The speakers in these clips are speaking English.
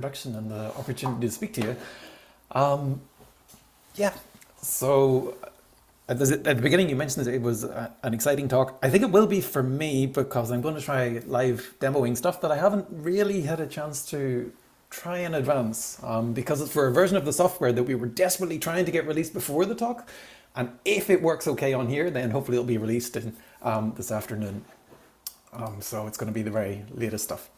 introduction and the opportunity to speak to you. Yeah, so at the beginning you mentioned that it was an exciting talk. I think it will be for me because I'm going to try live demoing stuff that I haven't really had a chance to try in advance because it's for a version of the software that we were desperately trying to get released before the talk. And if it works okay on here, then hopefully it'll be released in, this afternoon. So it's going to be the very latest stuff.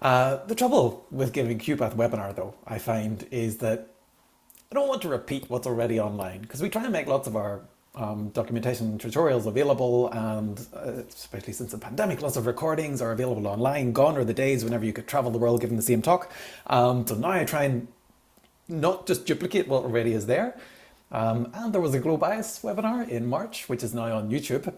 The trouble with giving QuPath webinar, though, I find, is that I don't want to repeat what's already online, because we try and make lots of our documentation tutorials available, and especially since the pandemic, lots of recordings are available online. Gone are the days whenever you could travel the world giving the same talk. So now I try and not just duplicate what already is there. And there was a GloBias webinar in March, which is now on YouTube.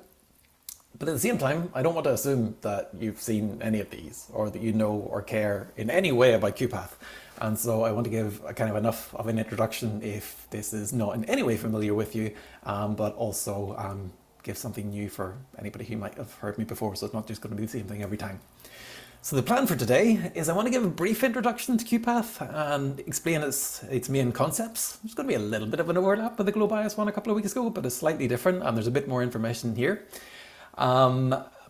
But at the same time, I don't want to assume that you've seen any of these or that you know or care in any way about QuPath. And so I want to give a kind of enough of an introduction if this is not in any way familiar with you, but also give something new for anybody who might have heard me before, so it's not just going to be the same thing every time. So the plan for today is I want to give a brief introduction to QuPath and explain its main concepts. There's going to be a little bit of an overlap with the GloBias one a couple of weeks ago, but it's slightly different and there's a bit more information here.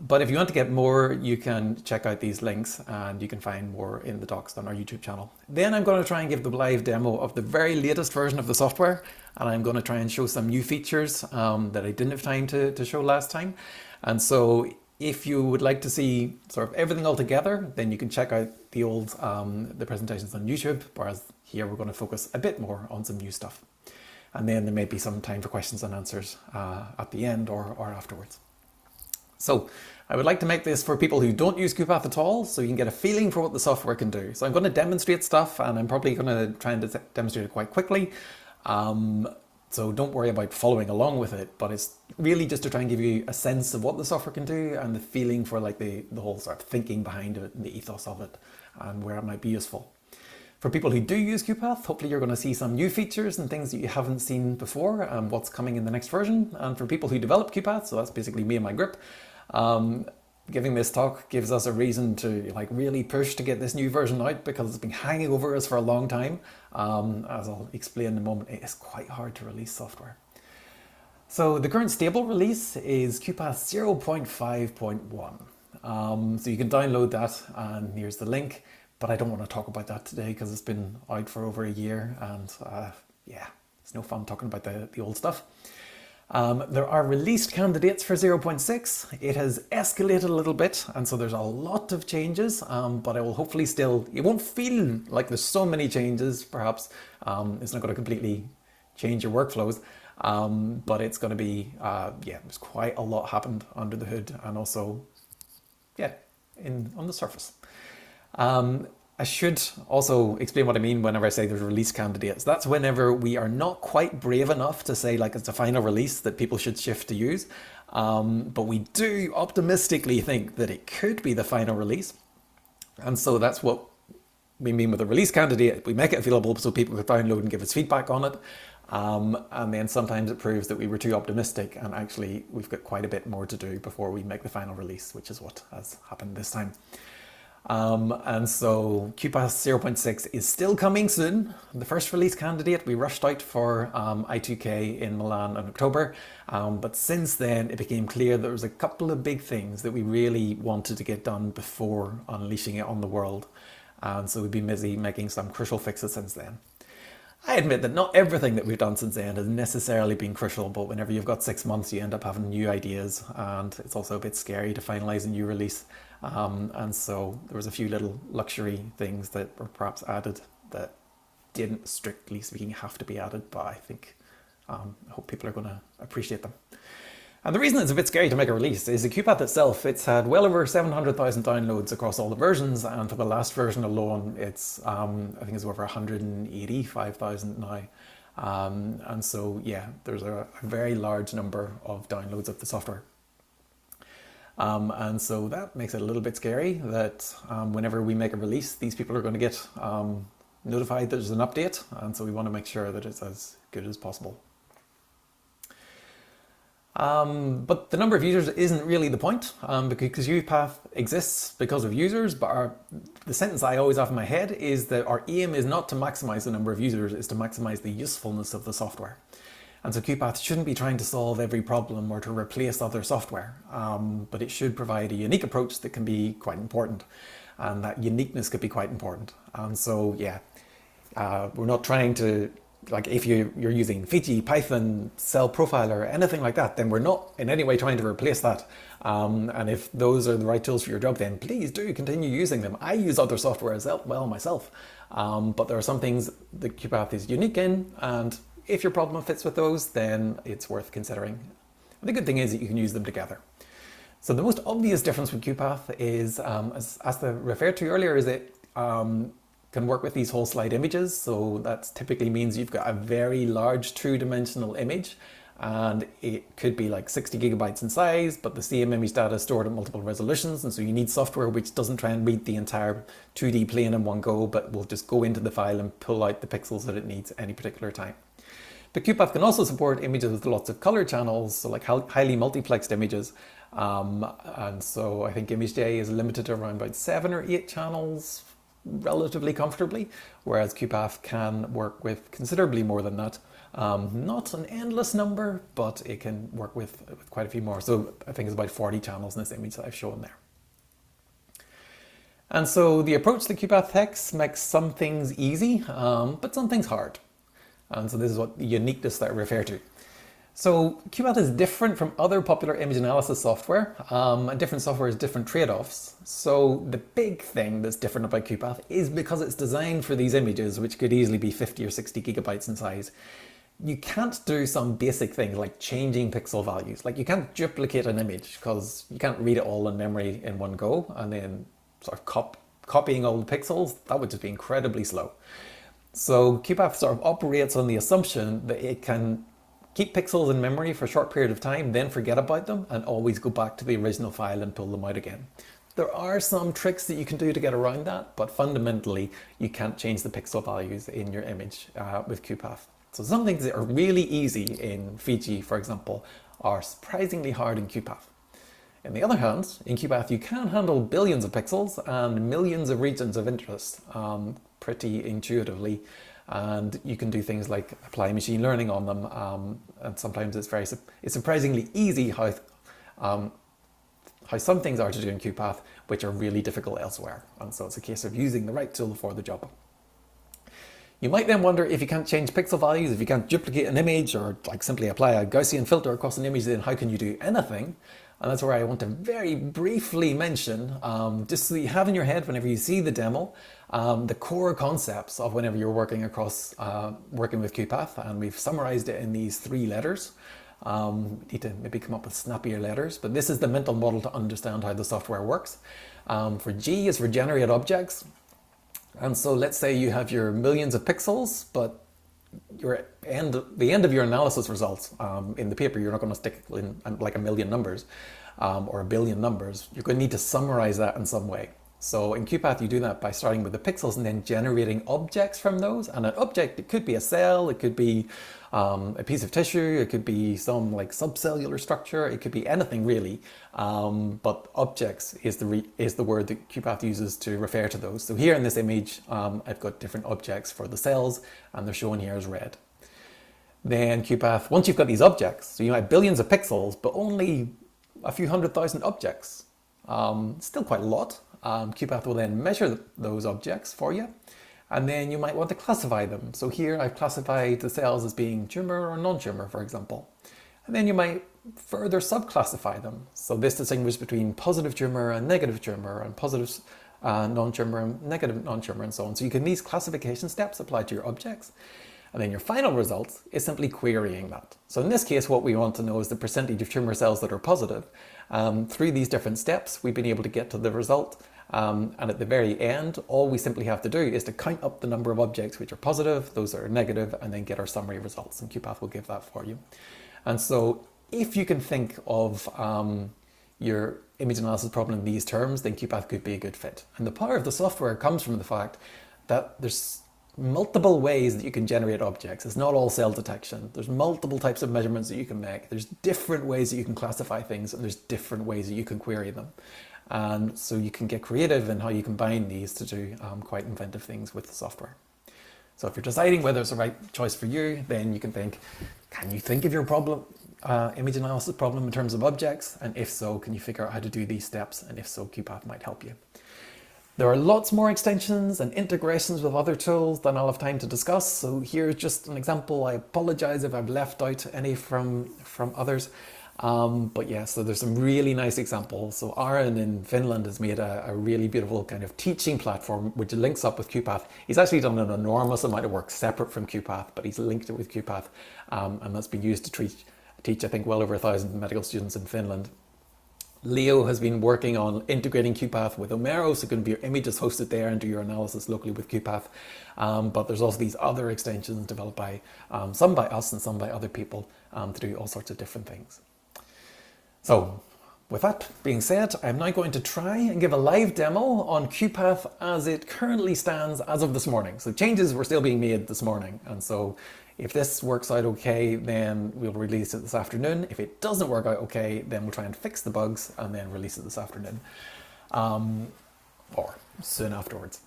But if you want to get more, you can check out these links and you can find more in the docs on our YouTube channel. Then I'm going to try and give the live demo of the very latest version of the software, and I'm going to try and show some new features that I didn't have time to show last time. And so if you would like to see sort of everything all together, then you can check out the old the presentations on YouTube, whereas here we're going to focus a bit more on some new stuff. And then there may be some time for questions and answers at the end or afterwards. So I would like to make this for people who don't use QuPath at all, so you can get a feeling for what the software can do. So I'm going to demonstrate stuff, and I'm probably going to try and demonstrate it quite quickly. So don't worry about following along with it, but it's really just to try and give you a sense of what the software can do and the feeling for like the whole sort of thinking behind it and the ethos of it and where it might be useful. For people who do use QuPath, hopefully you're going to see some new features and things that you haven't seen before and what's coming in the next version. And for people who develop QuPath, so that's basically me and my group, giving this talk gives us a reason to like really push to get this new version out because it's been hanging over us for a long time. As I'll explain in a moment, it is quite hard to release software. So the current stable release is QuPath 0.5.1. So you can download that, and here's the link. But I don't want to talk about that today because it's been out for over a year, and yeah, it's no fun talking about the old stuff. There are released candidates for 0.6. It has escalated a little bit, and so there's a lot of changes, but I will hopefully still, it won't feel like there's so many changes, perhaps. It's not going to completely change your workflows, but it's going to be, yeah, there's quite a lot happened under the hood and also, yeah, on the surface. I should also explain what I mean whenever I say there's release candidates. That's whenever we are not quite brave enough to say like it's a final release that people should shift to use. But we do optimistically think that it could be the final release. And so that's what we mean with a release candidate. We make it available so people can download and give us feedback on it. And then sometimes it proves that we were too optimistic and actually we've got quite a bit more to do before we make the final release, which is what has happened this time. And so QuPath 0.6 is still coming soon. The first release candidate we rushed out for I2K in Milan in October, but since then it became clear there was a couple of big things that we really wanted to get done before unleashing it on the world, and so we've been busy making some crucial fixes since then. I admit that not everything that we've done since then has necessarily been crucial, but whenever you've got 6 months you end up having new ideas, and it's also a bit scary to finalize a new release. And so there was a few little luxury things that were perhaps added that didn't, strictly speaking, have to be added, but I think I hope people are going to appreciate them. And the reason it's a bit scary to make a release is the QuPath itself. It's had well over 700,000 downloads across all the versions, and for the last version alone, it's I think it's over 185,000 now. And so yeah, there's a very large number of downloads of the software. And so that makes it a little bit scary that whenever we make a release, these people are going to get notified that there's an update, and so we want to make sure that it's as good as possible. But the number of users isn't really the point, because QuPath exists because of users, but the sentence I always have in my head is that our aim is not to maximize the number of users, it's to maximize the usefulness of the software. And so QuPath shouldn't be trying to solve every problem or to replace other software, but it should provide a unique approach that can be quite important. And that uniqueness could be quite important. And so, yeah, we're not trying to, like if you're using Fiji, Python, Cell Profiler, anything like that, then we're not in any way trying to replace that. And if those are the right tools for your job, then please do continue using them. I use other software as well myself, but there are some things that QuPath is unique in, and if your problem fits with those, then it's worth considering. And the good thing is that you can use them together. So the most obvious difference with QuPath is, as Aastha referred to earlier, is it can work with these whole slide images. So that typically means you've got a very large two-dimensional image, and it could be like 60 gigabytes in size, but the same image data is stored at multiple resolutions, and so you need software which doesn't try and read the entire 2D plane in one go, but will just go into the file and pull out the pixels that it needs at any particular time. But QuPath can also support images with lots of color channels, so like highly multiplexed images. And so I think ImageJ is limited to around about 7 or 8 channels relatively comfortably, whereas QuPath can work with considerably more than that. Not an endless number, but it can work with quite a few more. So I think it's about 40 channels in this image that I've shown there. And so the approach that QuPath takes makes some things easy, but some things hard. And so this is what the uniqueness that I refer to. So QuPath is different from other popular image analysis software, and different software has different trade-offs. So the big thing that's different about QuPath is because it's designed for these images, which could easily be 50 or 60 gigabytes in size. You can't do some basic things like changing pixel values. Like you can't duplicate an image because you can't read it all in memory in one go and then sort of copying all the pixels. That would just be incredibly slow. So QuPath sort of operates on the assumption that it can keep pixels in memory for a short period of time, then forget about them and always go back to the original file and pull them out again. There are some tricks that you can do to get around that, but fundamentally you can't change the pixel values in your image with QuPath. So some things that are really easy in Fiji, for example, are surprisingly hard in QuPath. On the other hand, in QuPath you can handle billions of pixels and millions of regions of interest pretty intuitively, and you can do things like apply machine learning on them, and sometimes it's surprisingly easy how some things are to do in QuPath which are really difficult elsewhere, and so it's a case of using the right tool for the job. You might then wonder, if you can't change pixel values, if you can't duplicate an image or like simply apply a Gaussian filter across an image, then how can you do anything? And that's where I want to very briefly mention, just so that you have in your head whenever you see the demo, the core concepts of whenever you're working with QuPath, and we've summarized it in these 3 letters. Need to maybe come up with snappier letters, but this is the mental model to understand how the software works. For G is for generate objects. And so let's say you have your millions of pixels, but the end of your analysis results in the paper, you're not going to stick in like a million numbers or a billion numbers. You're going to need to summarize that in some way. So in QuPath, you do that by starting with the pixels and then generating objects from those. And an object, it could be a cell, it could be a piece of tissue, it could be some like subcellular structure, it could be anything really. But objects is the word that QuPath uses to refer to those. So here in this image, I've got different objects for the cells, and they're shown here as red. Then QuPath, once you've got these objects, so you have billions of pixels, but only a few 100,000 objects. Still quite a lot. QuPath will then measure those objects for you, and then you might want to classify them. So here I've classified the cells as being tumor or non-tumor, for example. And then you might further subclassify them. So this distinguishes between positive tumor and negative tumor, and positive non-tumor and negative non-tumor, and so on. So you can these classification steps apply to your objects. And then your final result is simply querying that. So in this case, what we want to know is the percentage of tumor cells that are positive. Through these different steps, we've been able to get to the result. And at the very end, all we simply have to do is to count up the number of objects which are positive, those that are negative, and then get our summary results. And QuPath will give that for you. And so if you can think of your image analysis problem in these terms, then QuPath could be a good fit. And the power of the software comes from the fact that there's multiple ways that you can generate objects. It's not all cell detection. There's multiple types of measurements that you can make. There's different ways that you can classify things, and there's different ways that you can query them. And so you can get creative in how you combine these to do quite inventive things with the software. So if you're deciding whether it's the right choice for you, then you can think, can you think of your problem, image analysis problem in terms of objects? And if so, can you figure out how to do these steps? And if so, QuPath might help you. There are lots more extensions and integrations with other tools than I'll have time to discuss. So here's just an example. I apologize if I've left out any from others. But yeah, so there's some really nice examples. So Aaron in Finland has made a really beautiful kind of teaching platform which links up with QuPath. He's actually done an enormous amount of work separate from QuPath, but he's linked it with QuPath, and that's been used to teach I think well over 1,000 medical students in Finland. Leo has been working on integrating QuPath with Omero, so you can be your images hosted there and do your analysis locally with QuPath. But there's also these other extensions developed by some by us and some by other people to do all sorts of different things. So with that being said, I'm now going to try and give a live demo on QuPath as it currently stands as of this morning. So changes were still being made this morning, and so if this works out okay, then we'll release it this afternoon. If it doesn't work out okay, then we'll try and fix the bugs and then release it this afternoon, or soon afterwards.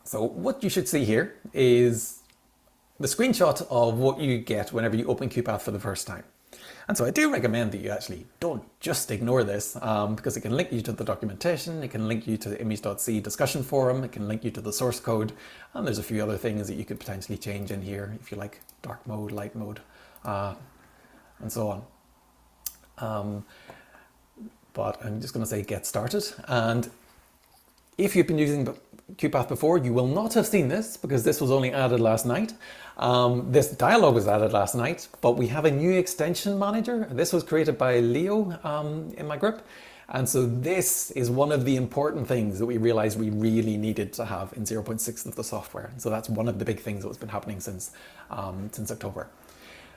So what you should see here is the screenshot of what you get whenever you open QuPath for the first time. And so I do recommend that you actually don't just ignore this, because it can link you to the documentation, it can link you to the image.c discussion forum, it can link you to the source code, and there's a few other things that you could potentially change in here if you like dark mode, light mode, and so on. But I'm just going to say get started. And if you've been using QuPath before, you will not have seen this because this was only added last night. This dialog was added last night, but we have a new extension manager. This was created by Leo in my group. And so this is one of the important things that we realized we really needed to have in 0.6 of the software. So that's one of the big things that's been happening since October.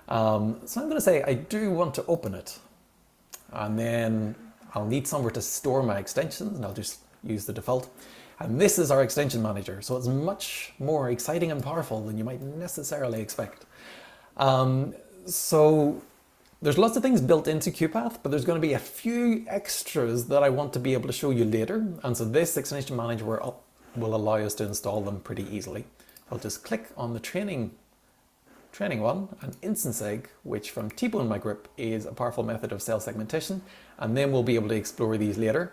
So I'm going to say I do want to open it, and then I'll need somewhere to store my extensions, and I'll just use the default. And this is our extension manager, so it's much more exciting and powerful than you might necessarily expect. So there's lots of things built into QuPath, but there's going to be a few extras that I want to be able to show you later. And so this extension manager will allow us to install them pretty easily. I'll just click on the training one, and instance egg, which from Thibaut in my group is a powerful method of cell segmentation, and then we'll be able to explore these later.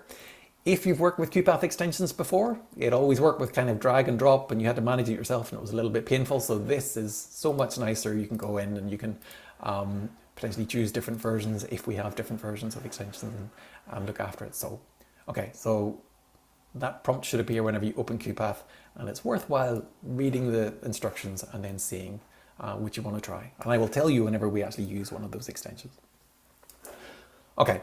If you've worked with QuPath extensions before, it always worked with kind of drag and drop and you had to manage it yourself and it was a little bit painful. So this is so much nicer. You can go in and you can potentially choose different versions if we have different versions of extensions and look after it. So, okay, so that prompt should appear whenever you open QuPath, and it's worthwhile reading the instructions and then seeing which you want to try. And I will tell you whenever we actually use one of those extensions. Okay,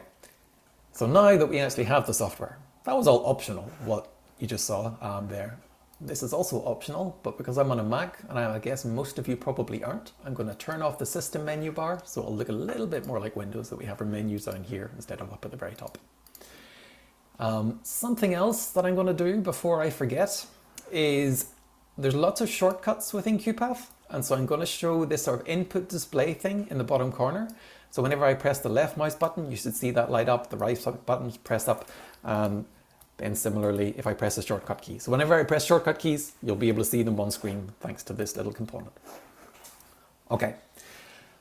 so now that we actually have the software, that was all optional, what you just saw there. This is also optional, but because I'm on a Mac, and I guess most of you probably aren't, I'm going to turn off the system menu bar, so it'll look a little bit more like Windows, that we have our menus down here instead of up at the very top. Something else that I'm going to do before I forget is there's lots of shortcuts within QuPath, and so I'm going to show this sort of input display thing in the bottom corner. So whenever I press the left mouse button, you should see that light up, the right button is pressed up, then similarly if I press the shortcut key. So whenever I press shortcut keys, you'll be able to see them on screen thanks to this little component. Okay,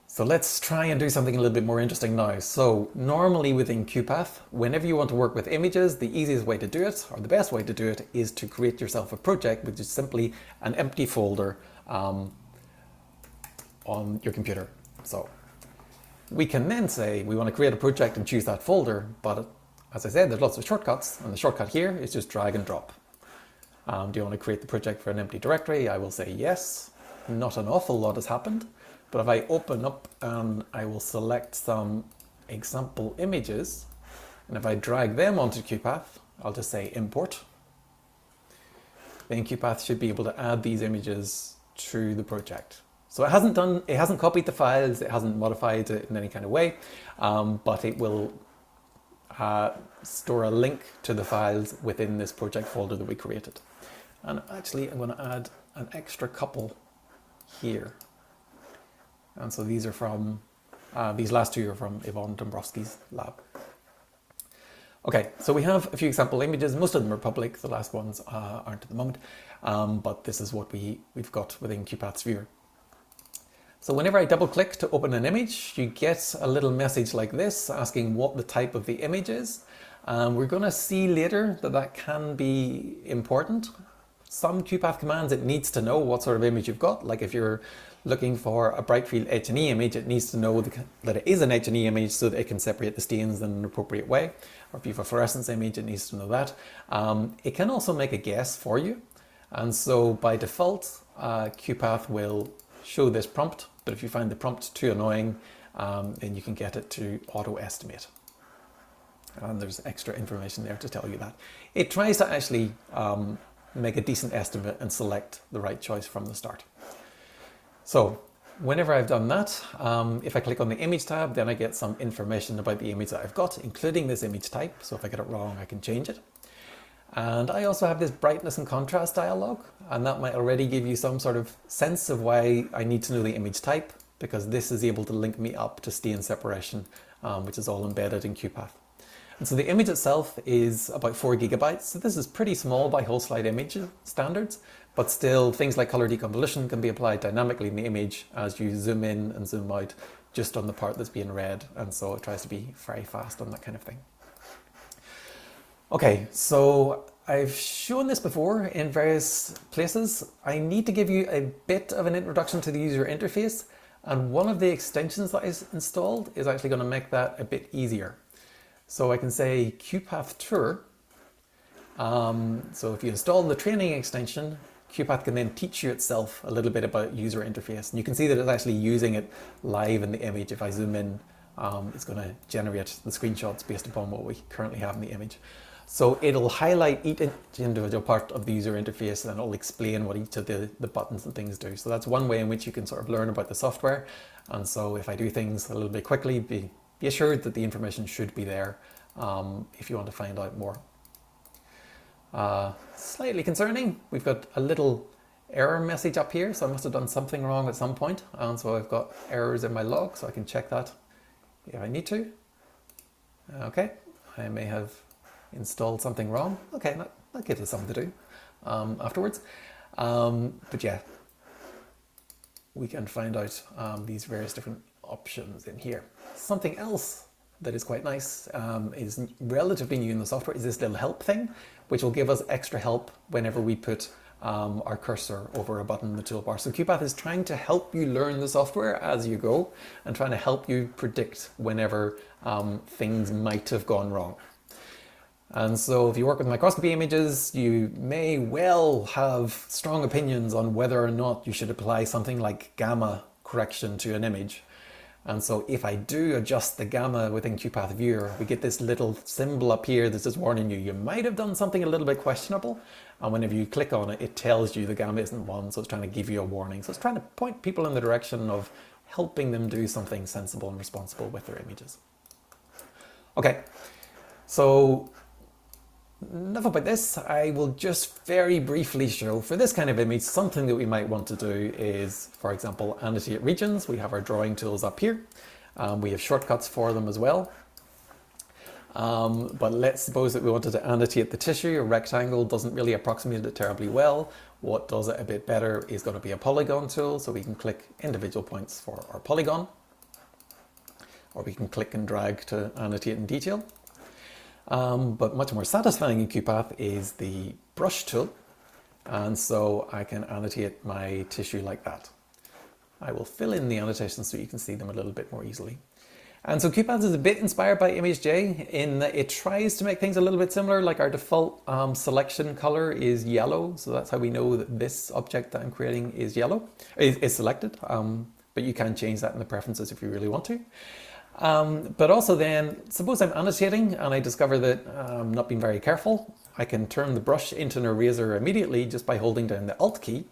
so let's try and do something a little bit more interesting now. So normally within QuPath, whenever you want to work with images, the easiest way to do it, or the best way to do it, is to create yourself a project, which is simply an empty folder on your computer. So we can then say we want to create a project and choose that folder, but as I said, there's lots of shortcuts, and the shortcut here is just drag and drop. Do you want to create the project for an empty directory? I will say yes. Not an awful lot has happened, but if I open up and I will select some example images, and if I drag them onto QuPath, I'll just say import. Then QuPath should be able to add these images to the project. So it hasn't copied the files, it hasn't modified it in any kind of way, but it will store a link to the files within this project folder that we created. And actually I'm going to add an extra couple here. And so these are from, these last two are from Yvonne Dombrowski's lab. Okay, so we have a few example images. Most of them are public. The last ones aren't at the moment, but this is what we've got within QuPath's viewer. So whenever I double click to open an image, you get a little message like this asking what the type of the image is. We're going to see later that that can be important. Some QuPath commands, it needs to know what sort of image you've got. Like if you're looking for a bright field H&E image, it needs to know that it is an H&E image so that it can separate the stains in an appropriate way. Or if you have a fluorescence image, it needs to know that. It can also make a guess for you. And so by default, QuPath will show this prompt, but if you find the prompt too annoying, then you can get it to auto-estimate. And there's extra information there to tell you that. It tries to actually make a decent estimate and select the right choice from the start. So whenever I've done that, if I click on the image tab, then I get some information about the image that I've got, including this image type. So if I get it wrong, I can change it. And I also have this brightness and contrast dialog, and that might already give you some sort of sense of why I need to know the image type, because this is able to link me up to stain separation, which is all embedded in QuPath. And so the image itself is about 4 gigabytes. So this is pretty small by whole slide image standards, but still things like color deconvolution can be applied dynamically in the image as you zoom in and zoom out just on the part that's being read. And so it tries to be very fast on that kind of thing. Okay, so I've shown this before in various places. I need to give you a bit of an introduction to the user interface, and one of the extensions that is installed is actually going to make that a bit easier. So I can say QuPath Tour. So if you install the training extension, QuPath can then teach you itself a little bit about user interface. And you can see that it's actually using it live in the image. If I zoom in, it's going to generate the screenshots based upon what we currently have in the image. So it'll highlight each individual part of the user interface, and it'll explain what each of the buttons and things do. So that's one way in which you can sort of learn about the software. And so if I do things a little bit quickly, be assured that the information should be there if you want to find out more. Slightly concerning, we've got a little error message up here, so I must have done something wrong at some point, and so I've got errors in my log, so I can check that if I need to. Okay, I may have installed something wrong. Okay, that gives us something to do afterwards. But yeah, we can find out these various different options in here. Something else that is quite nice, is relatively new in the software, is this little help thing, which will give us extra help whenever we put our cursor over a button in the toolbar. So QuPath is trying to help you learn the software as you go, and trying to help you predict whenever things might have gone wrong. And so if you work with microscopy images, you may well have strong opinions on whether or not you should apply something like gamma correction to an image. And so if I do adjust the gamma within QuPath Viewer, we get this little symbol up here that's just warning you, you might have done something a little bit questionable. And whenever you click on it, it tells you the gamma isn't 1, so it's trying to give you a warning. So it's trying to point people in the direction of helping them do something sensible and responsible with their images. Okay, so enough about this. I will just very briefly show, for this kind of image, something that we might want to do is, for example, annotate regions. We have our drawing tools up here. We have shortcuts for them as well. But let's suppose that we wanted to annotate the tissue. A rectangle doesn't really approximate it terribly well. What does it a bit better is going to be a polygon tool, so we can click individual points for our polygon, or we can click and drag to annotate in detail. But much more satisfying in QuPath is the brush tool, and so I can annotate my tissue like that. I will fill in the annotations so you can see them a little bit more easily. And so QuPath is a bit inspired by ImageJ in that it tries to make things a little bit similar. Like our default selection color is yellow, so that's how we know that this object that I'm creating is yellow, is selected. But you can change that in the preferences if you really want to. But also then, suppose I'm annotating and I discover that I'm not being very careful. I can turn the brush into an eraser immediately just by holding down the Alt key,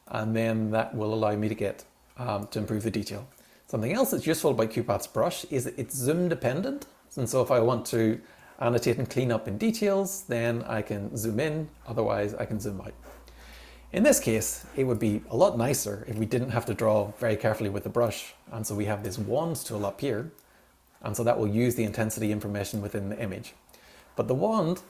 and then that will allow me to get to improve the detail. Something else that's useful about QuPath's brush is that it's zoom dependent, and so if I want to annotate and clean up in details, then I can zoom in, otherwise I can zoom out. In this case, it would be a lot nicer if we didn't have to draw very carefully with the brush. And so we have this wand tool up here. And so that will use the intensity information within the image. But the wand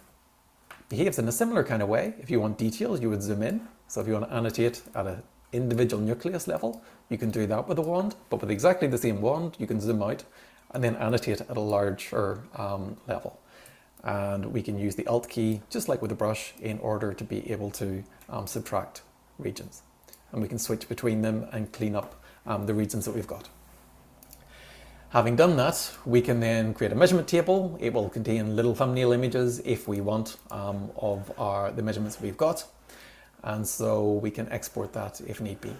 behaves in a similar kind of way. If you want details, you would zoom in. So if you want to annotate at an individual nucleus level, you can do that with the wand. But with exactly the same wand, you can zoom out and then annotate at a larger level. And we can use the Alt key, just like with the brush, in order to be able to subtract regions. And we can switch between them and clean up the regions that we've got. Having done that, we can then create a measurement table. It will contain little thumbnail images if we want of the measurements we've got. And so we can export that if need be.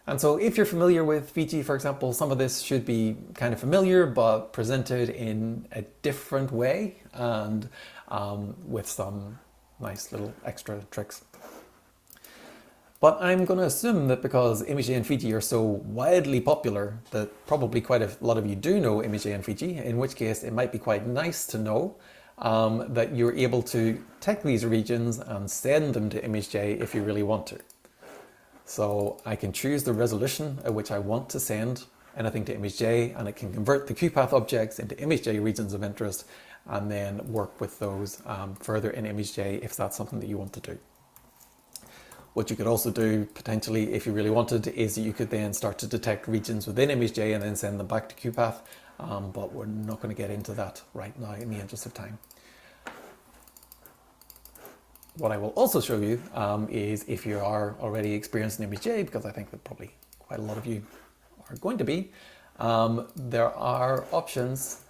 And so if you're familiar with VG, for example, some of this should be kind of familiar, but presented in a different way and with some nice little extra tricks. But I'm going to assume that because ImageJ and Fiji are so widely popular that probably quite a lot of you do know ImageJ and Fiji, in which case it might be quite nice to know that you're able to take these regions and send them to ImageJ if you really want to. So I can choose the resolution at which I want to send anything to ImageJ, and it can convert the QuPath objects into ImageJ regions of interest and then work with those further in ImageJ if that's something that you want to do. What you could also do potentially, if you really wanted, is that you could then start to detect regions within ImageJ and then send them back to QuPath, but we're not going to get into that right now in the interest of time. What I will also show you is, if you are already experienced in ImageJ, because I think that probably quite a lot of you are going to be, there are options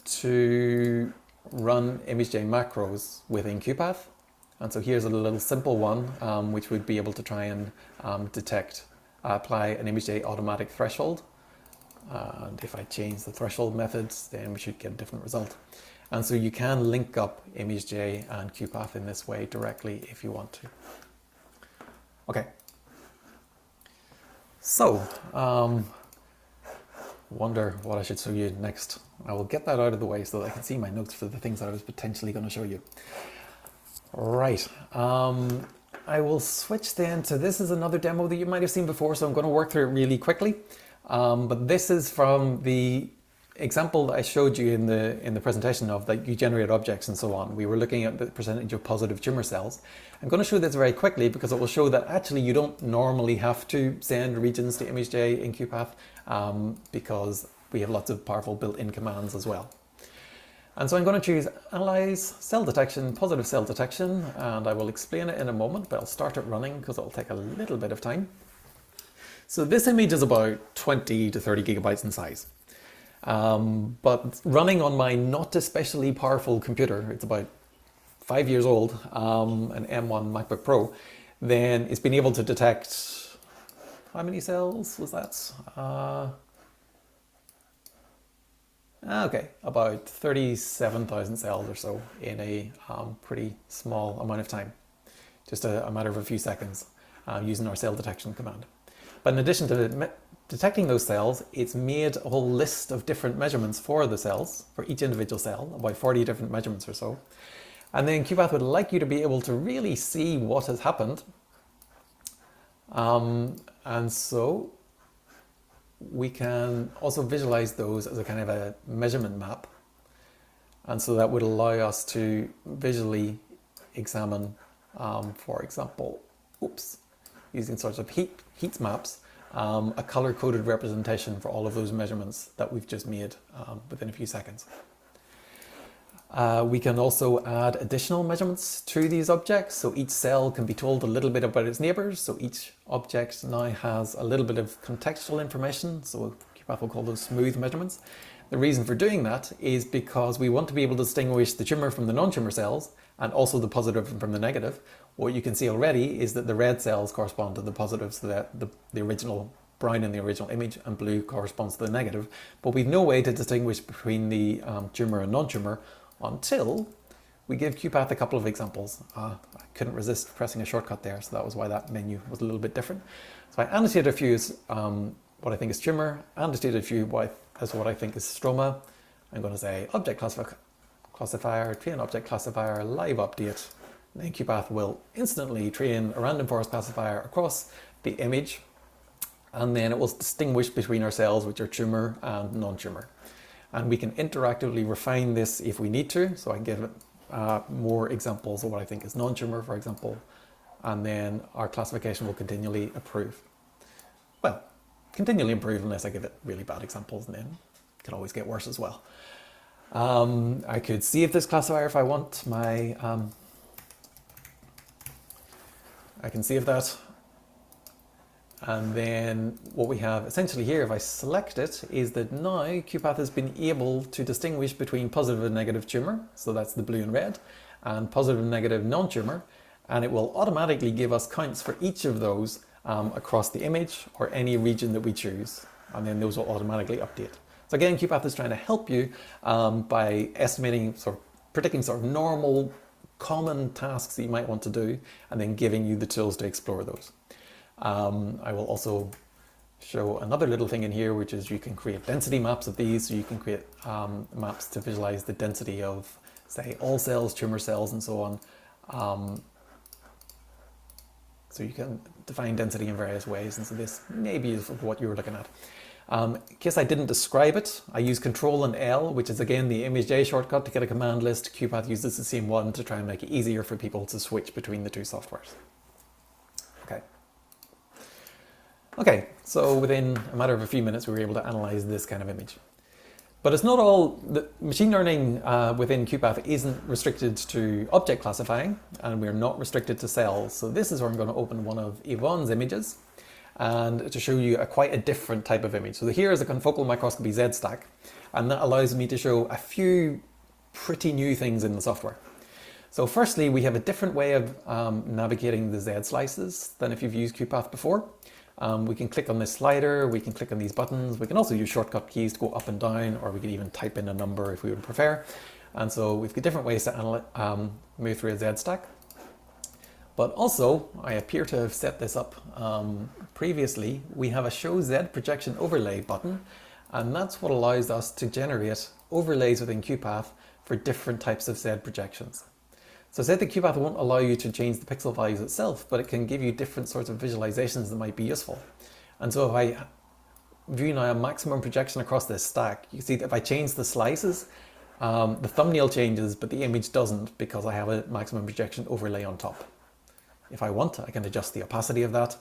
to run ImageJ macros within QuPath. And so here's a little simple one, which would be able to try and apply an ImageJ automatic threshold. And if I change the threshold methods, then we should get a different result. And so you can link up ImageJ and QuPath in this way directly if you want to. Okay. So, wonder what I should show you next. I will get that out of the way so that I can see my notes for the things that I was potentially going to show you. Right. I will switch then to, this is another demo that you might have seen before, so I'm going to work through it really quickly. But this is from the example that I showed you in the presentation of that you generate objects and so on. We were looking at the percentage of positive tumor cells. I'm going to show this very quickly because it will show that actually you don't normally have to send regions to ImageJ in QuPath because we have lots of powerful built-in commands as well. And so I'm going to choose Analyze Cell Detection, Positive Cell Detection, and I will explain it in a moment, but I'll start it running because it'll take a little bit of time. So this image is about 20 to 30 gigabytes in size. But running on my not especially powerful computer, it's about 5 years old, an M1 MacBook Pro, then it's been able to detect, how many cells was that? Okay, about 37,000 cells or so in a pretty small amount of time. Just a matter of a few seconds using our cell detection command. But in addition to detecting those cells, it's made a whole list of different measurements for the cells, for each individual cell, about 40 different measurements or so. And then QuPath would like you to be able to really see what has happened. And so we can also visualize those as a kind of a measurement map. And so that would allow us to visually examine, for example, using sorts of heat maps, a color-coded representation for all of those measurements that we've just made within a few seconds. We can also add additional measurements to these objects. So each cell can be told a little bit about its neighbors. So each object now has a little bit of contextual information. So QuPath will call those smooth measurements. The reason for doing that is because we want to be able to distinguish the tumor from the non-tumor cells and also the positive from the negative. What you can see already is that the red cells correspond to the positive, so that the original brown in the original image and blue corresponds to the negative. But we've no way to distinguish between the tumor and non-tumor until we give QuPath a couple of examples. I couldn't resist pressing a shortcut there, so that was why that menu was a little bit different. So I annotated a few as what I think is tumor, annotated a few as what I think is stroma. I'm going to say object classifier, train object classifier, live update, then QuPath will instantly train a random forest classifier across the image, and then it will distinguish between our cells which are tumor and non-tumor. And we can interactively refine this if we need to. So I can give it more examples of what I think is non-tumor, for example, and then our classification will continually improve. Well, continually improve unless I give it really bad examples, and then it can always get worse as well. I could save this classifier if I want. I can save that. And then what we have essentially here, if I select it, is that now QuPath has been able to distinguish between positive and negative tumor, so that's the blue and red, and positive and negative non-tumor, and it will automatically give us counts for each of those across the image or any region that we choose, and then those will automatically update. So again, QuPath is trying to help you by estimating, sort of predicting sort of normal, common tasks that you might want to do, and then giving you the tools to explore those. I will also show another little thing in here, which is you can create density maps of these. So you can create maps to visualize the density of, say, all cells, tumor cells, and so on. So you can define density in various ways. And so this maybe is what you were looking at. In case I didn't describe it, I use Control and L, which is again the ImageJ shortcut to get a command list. QuPath uses the same one to try and make it easier for people to switch between the two softwares. Okay, so within a matter of a few minutes, we were able to analyze this kind of image. But it's not all, the machine learning within QuPath isn't restricted to object classifying, and we're not restricted to cells. So this is where I'm going to open one of Yvonne's images and to show you quite a different type of image. So here is a confocal microscopy Z stack, and that allows me to show a few pretty new things in the software. So firstly, we have a different way of navigating the Z slices than if you've used QuPath before. We can click on this slider, we can click on these buttons, we can also use shortcut keys to go up and down, or we can even type in a number if we would prefer. And so we've got different ways to move through a Z stack. But also, I appear to have set this up previously, we have a Show Z Projection Overlay button, and that's what allows us to generate overlays within QuPath for different types of Z projections. So say that QuPath won't allow you to change the pixel values itself, but it can give you different sorts of visualizations that might be useful. And so if I view now a maximum projection across this stack, you can see that if I change the slices, the thumbnail changes, but the image doesn't because I have a maximum projection overlay on top. If I want, I can adjust the opacity of that,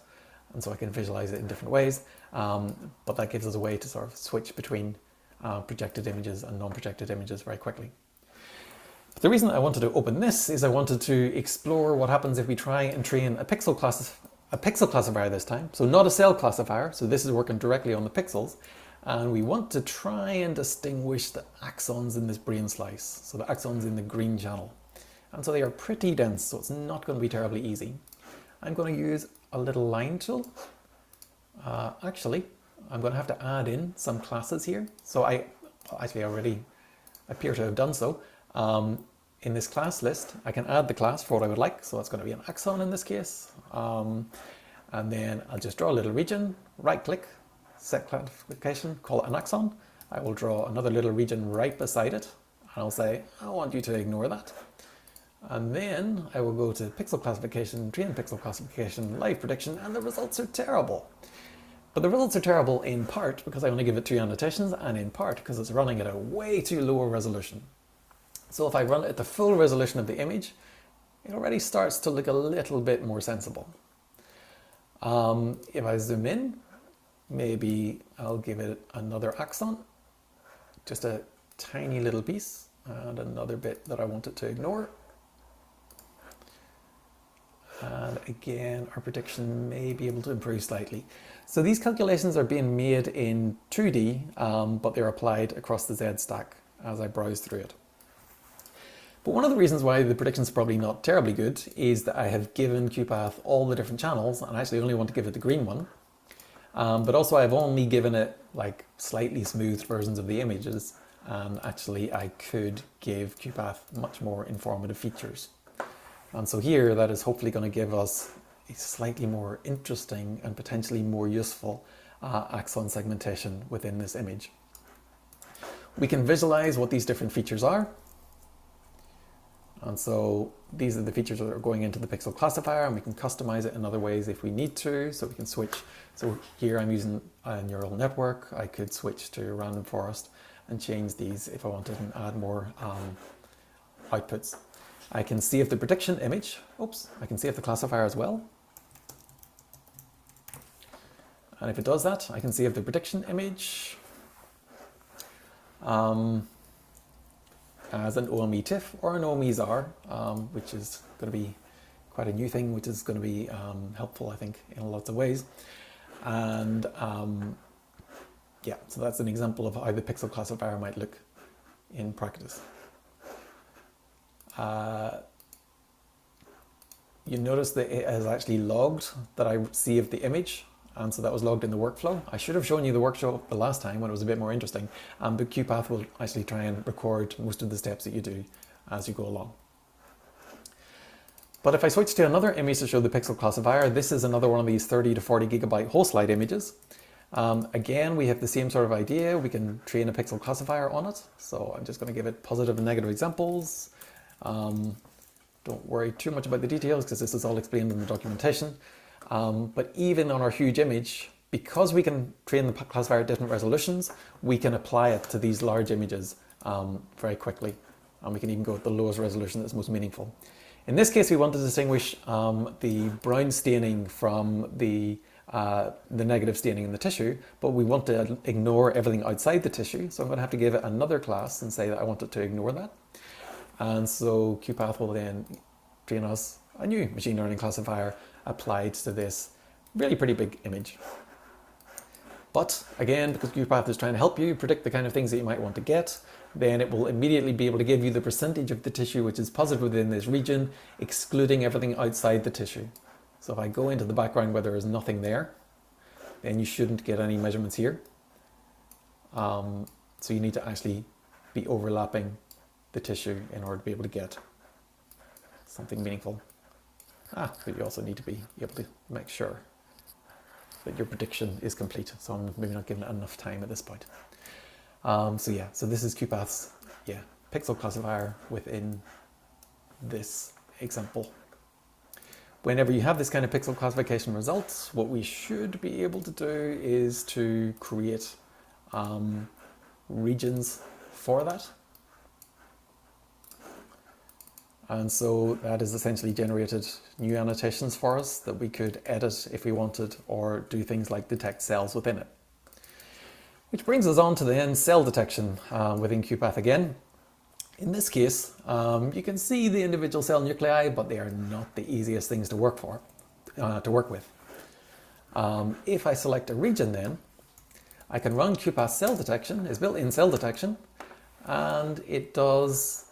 and so I can visualize it in different ways. But that gives us a way to sort of switch between projected images and non-projected images very quickly. But the reason I wanted to open this is I wanted to explore what happens if we try and train a pixel classifier this time. So not a cell classifier, so this is working directly on the pixels. And we want to try and distinguish the axons in this brain slice. So the axons in the green channel. And so they are pretty dense, so it's not going to be terribly easy. I'm going to use a little line tool. Actually, I'm going to have to add in some classes here. So I already appear to have done so. In this class list, I can add the class for what I would like. So it's going to be an axon in this case. And then I'll just draw a little region, right click, set classification, call it an axon. I will draw another little region right beside it. And I'll say, I want you to ignore that. And then I will go to pixel classification, train pixel classification, live prediction, and the results are terrible. But the results are terrible in part because I only give it 2 annotations, and in part because it's running at a way too low resolution. So if I run it at the full resolution of the image, it already starts to look a little bit more sensible. If I zoom in, maybe I'll give it another axon, just a tiny little piece, and another bit that I want it to ignore. And again, our prediction may be able to improve slightly. So these calculations are being made in 2D, but they're applied across the Z stack as I browse through it. But one of the reasons why the prediction's probably not terribly good is that I have given QuPath all the different channels, and I actually only want to give it the green one. But also I've only given it like slightly smoothed versions of the images, and actually I could give QuPath much more informative features. And so here, that is hopefully going to give us a slightly more interesting and potentially more useful axon segmentation within this image. We can visualize what these different features are. And so these are the features that are going into the pixel classifier, and we can customize it in other ways if we need to. So we can switch. So here I'm using a neural network. I could switch to random forest and change these if I wanted and add more outputs. I can save the prediction image. Oops, I can save the classifier as well. And if it does that, I can save the prediction image as an OME TIFF or an OME ZAR, which is going to be quite a new thing, which is going to be helpful, I think, in lots of ways. And yeah, so that's an example of how the pixel classifier might look in practice. You notice that it has actually logged that I saved the image, and so that was logged in the workflow. I should have shown you the workflow the last time when it was a bit more interesting, but QuPath will actually try and record most of the steps that you do as you go along. But if I switch to another image to show the pixel classifier, this is another one of these 30 to 40 gigabyte whole slide images. Again, we have the same sort of idea. We can train a pixel classifier on it. So I'm just going to give it positive and negative examples. Don't worry too much about the details because this is all explained in the documentation. But even on our huge image, because we can train the classifier at different resolutions, we can apply it to these large images very quickly. And we can even go at the lowest resolution that's most meaningful. In this case, we want to distinguish the brown staining from the negative staining in the tissue, but we want to ignore everything outside the tissue. So I'm going to have to give it another class and say that I want it to ignore that. And so QuPath will then train us a new machine learning classifier applied to this really pretty big image. But again, because QuPath is trying to help you predict the kind of things that you might want to get, then it will immediately be able to give you the percentage of the tissue which is positive within this region, excluding everything outside the tissue. So if I go into the background where there is nothing there, then you shouldn't get any measurements here. So you need to actually be overlapping the tissue in order to be able to get something meaningful. But you also need to be able to make sure that your prediction is complete. So I'm maybe not giving it enough time at this point. So yeah, so this is QuPath's pixel classifier within this example. Whenever you have this kind of pixel classification results, what we should be able to do is to create regions for that. And so that is essentially generated new annotations for us that we could edit if we wanted, or do things like detect cells within it. Which brings us on to then cell detection within QuPath again. In this case, you can see the individual cell nuclei, but they are not the easiest things to work with. If I select a region then, I can run QuPath cell detection, it's built-in cell detection, and it does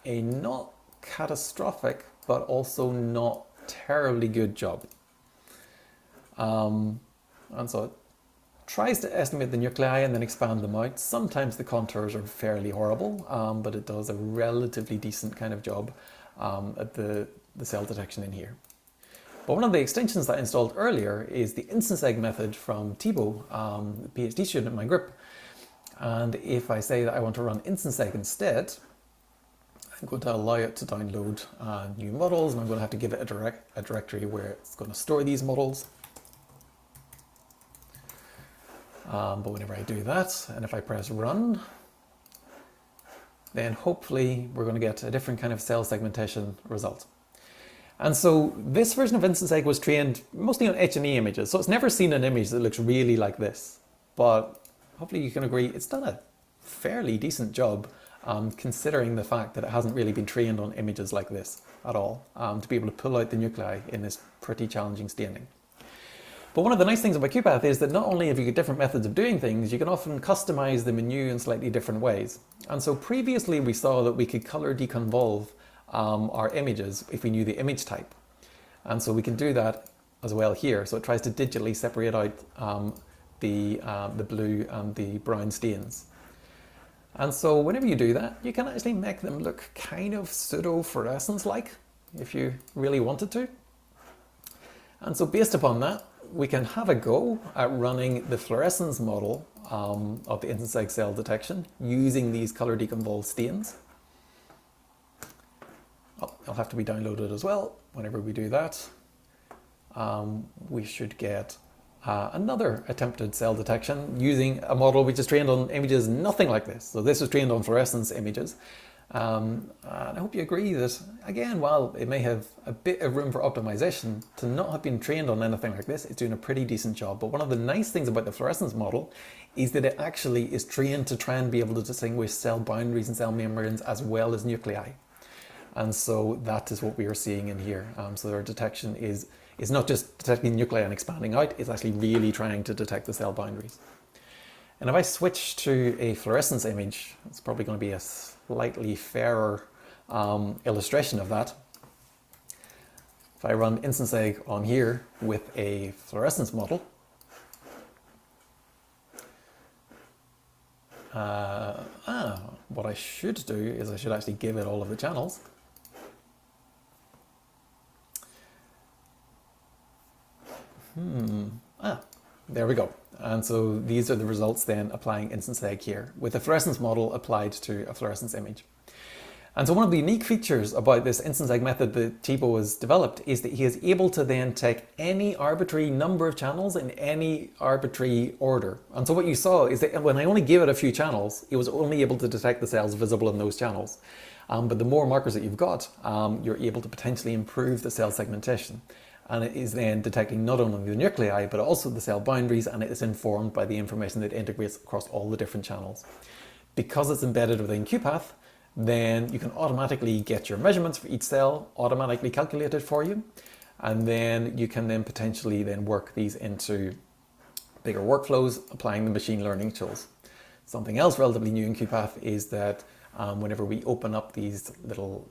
a not catastrophic, but also not terribly good job. And so it tries to estimate the nuclei and then expand them out. Sometimes the contours are fairly horrible, but it does a relatively decent kind of job at the cell detection in here. But one of the extensions that I installed earlier is the instance egg method from Thibaut, the PhD student in my group. And if I say that I want to run instance egg instead, I'm going to allow it to download new models, and I'm going to have to give it a directory where it's going to store these models. But whenever I do that, and if I press run, then hopefully we're going to get a different kind of cell segmentation result. And so this version of instance egg was trained mostly on H&E images, so it's never seen an image that looks really like this. But hopefully you can agree it's done a fairly decent job, considering the fact that it hasn't really been trained on images like this at all, to be able to pull out the nuclei in this pretty challenging staining. But one of the nice things about QuPath is that not only have you got different methods of doing things, you can often customize them in new and slightly different ways. And so previously we saw that we could color deconvolve our images if we knew the image type. And so we can do that as well here. So it tries to digitally separate out the blue and the brown stains. And so whenever you do that, you can actually make them look kind of pseudo-fluorescence-like if you really wanted to. And so based upon that, we can have a go at running the fluorescence model of the instance egg cell detection using these color deconvolved stains. it'll have to be downloaded as well. Whenever we do that, we should get another attempted cell detection using a model which is trained on images nothing like this. So this was trained on fluorescence images. And I hope you agree that, again, while it may have a bit of room for optimization, to not have been trained on anything like this, it's doing a pretty decent job. But one of the nice things about the fluorescence model is that it actually is trained to try and be able to distinguish cell boundaries and cell membranes as well as nuclei. And so that is what we are seeing in here. So our detection is not just detecting nuclei and expanding out, it's actually really trying to detect the cell boundaries. And if I switch to a fluorescence image, it's probably going to be a slightly fairer illustration of that. If I run instance egg on here with a fluorescence model, what I should do is I should actually give it all of the channels. There we go. And so these are the results then applying instance egg here with a fluorescence model applied to a fluorescence image. And so one of the unique features about this instance egg method that Thibaut has developed is that he is able to then take any arbitrary number of channels in any arbitrary order. And so what you saw is that when I only gave it a few channels, it was only able to detect the cells visible in those channels. But the more markers that you've got, you're able to potentially improve the cell segmentation. And it is then detecting not only the nuclei, but also the cell boundaries, and it is informed by the information that integrates across all the different channels. Because it's embedded within QuPath, then you can automatically get your measurements for each cell automatically calculated for you. And then you can then potentially then work these into bigger workflows, applying the machine learning tools. Something else relatively new in QuPath is that whenever we open up these little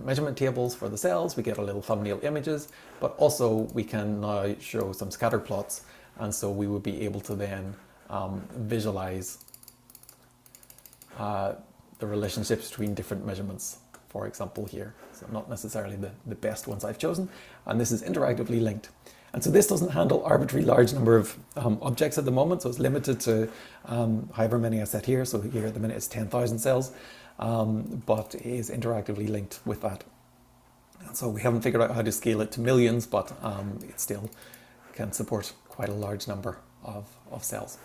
measurement tables for the cells, we get a little thumbnail images, but also we can now show some scatter plots, and so we would be able to then visualize the relationships between different measurements, for example here. So not necessarily the best ones I've chosen, and this is interactively linked. And so this doesn't handle arbitrary large number of objects at the moment, so it's limited to however many I set here. So here at the minute it's 10,000 cells. But is interactively linked with that. And so we haven't figured out how to scale it to millions, but it still can support quite a large number of cells.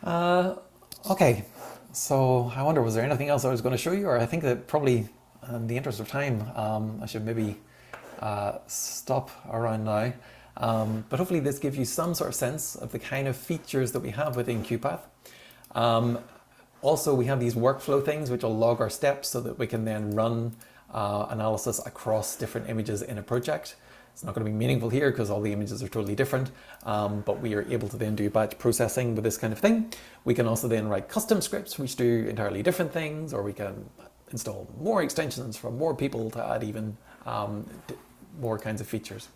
Okay, so I wonder, was there anything else I was going to show you? Or I think that probably, in the interest of time, I should maybe stop around now. But hopefully this gives you some sort of sense of the kind of features that we have within QuPath. Also, we have these workflow things which will log our steps so that we can then run analysis across different images in a project. It's not going to be meaningful here because all the images are totally different, but we are able to then do batch processing with this kind of thing. We can also then write custom scripts which do entirely different things, or we can install more extensions from more people to add even more kinds of features.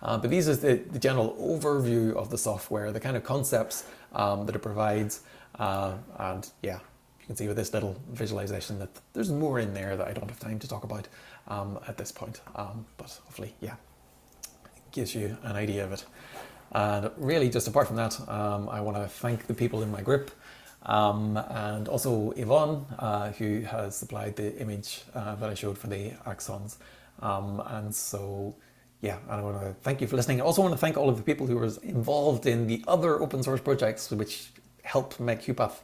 But these is the general overview of the software, the kind of concepts that it provides. And yeah, you can see with this little visualization that there's more in there that I don't have time to talk about at this point. But hopefully, yeah, it gives you an idea of it. And really, just apart from that, I want to thank the people in my group and also Yvonne, who has supplied the image that I showed for the axons. And so, yeah, I want to thank you for listening. I also want to thank all of the people who were involved in the other open source projects which help make QuPath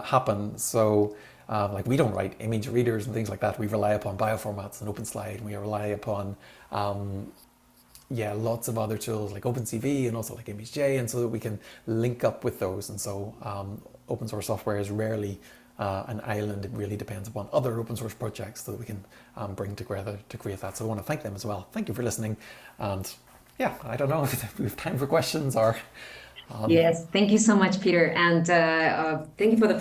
happen. So like we don't write image readers and things like that. We rely upon bioformats and OpenSlide, and we rely upon lots of other tools like OpenCV and also like ImageJ, and so that we can link up with those. And so open source software is rarely an island. It really depends upon other open source projects that we can bring together to create that. So I want to thank them as well. Thank you for listening. And yeah, I don't know if we have time for questions or... Yes, thank you so much, Peter. And thank you for the